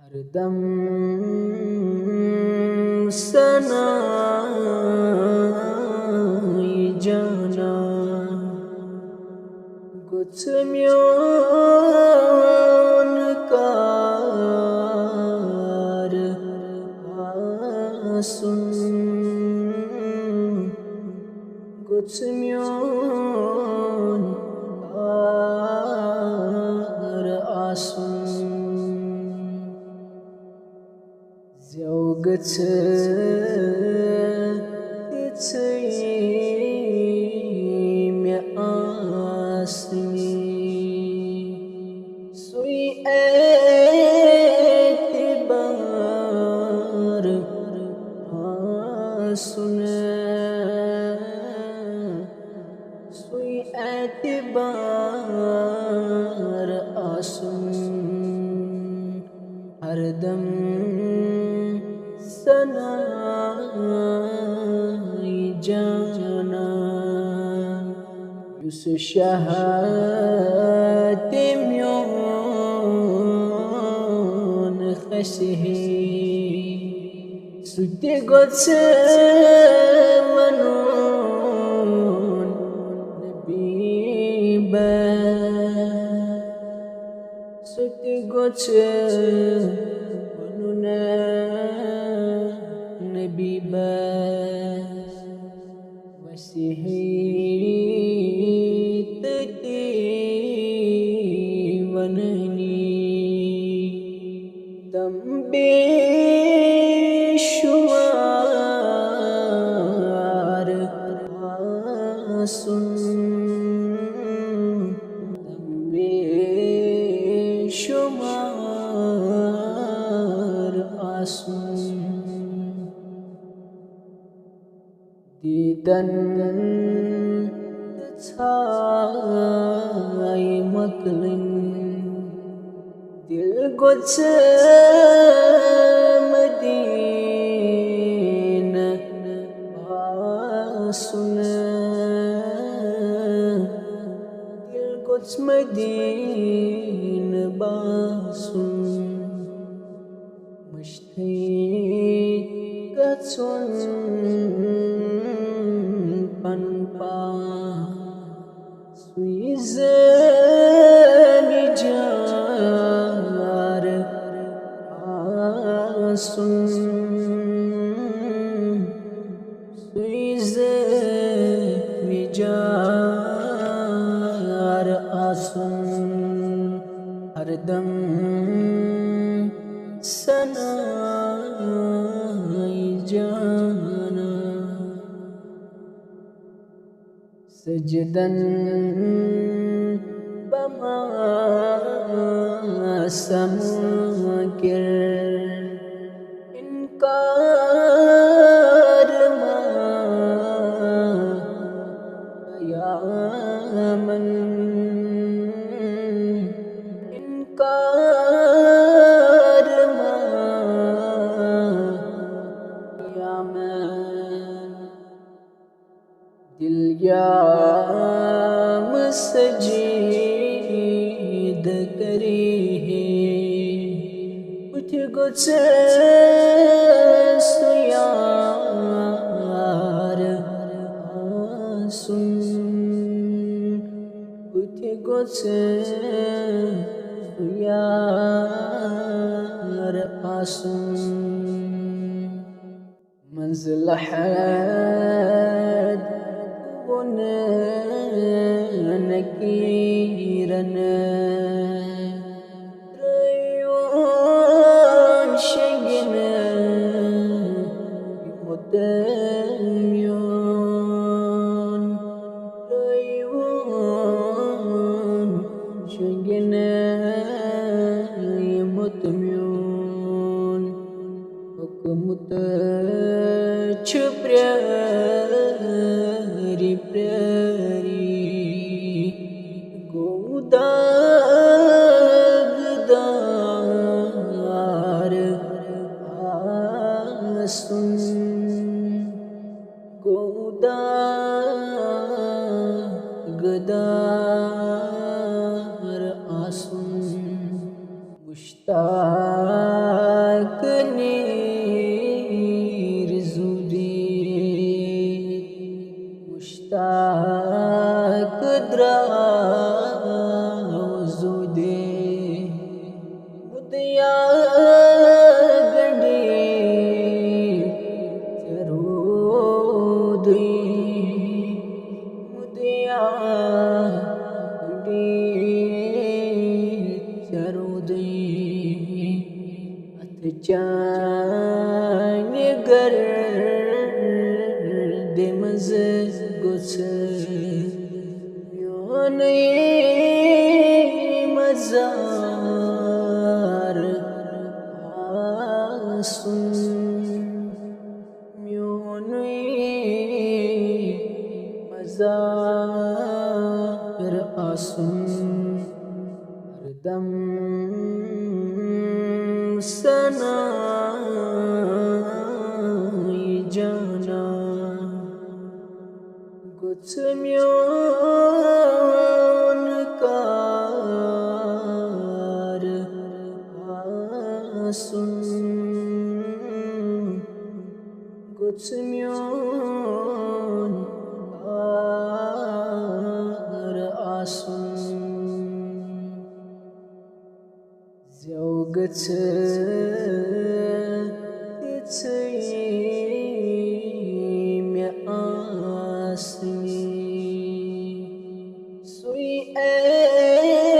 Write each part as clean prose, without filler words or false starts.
हरदम सनाई जाना गुत्म्योन कार आसुन गुत्म्योन कार आसुन Zeugetz mir asmi sui etibar asun sui etibar asun hardam सनाई जाना युस शहाते म्योन खसही सुते गोत्स मनोन नबी बा सुते गोत्स मनोन नबी बस मसीही तती वननी दम बेशुमार आसुन दम बेशुमार आसुन Didan tsai maklin dil gots Madina asun dil gots Madina basun mashtai gatsun panpa suizani jar asun suizani jar asun hardam sanai jana सजदन बमा समकिर इनकार यामन इनकार यामन दिल याम सजीद करी है उठ गुच सुयार आसुन उठ गुच सुयार आसुन मंजिल है नकीरन रयोन शगन मुतम्योन रयोन शगन मुतम्योन हुकमत छुप्री प्यारी गोदागदार आसुन गोदागदार आसुन मुश्ताक निर्जुदी मुश्ताक द्रावजुदे मुदिया गंडी चरूदी मुदिया चरूदी अथ चान गर दिमज गुस योन मजार आसुन म्योन मजार आसुन हरदम सना जाना कुछ म्योन कार आसुन कुछ म्योन car आसुन Zaugatz itzaim asmi sui etibar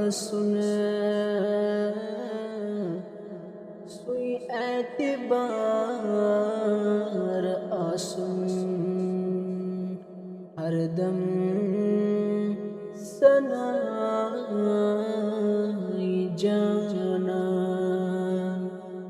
asuna sui etibar asun hardam सना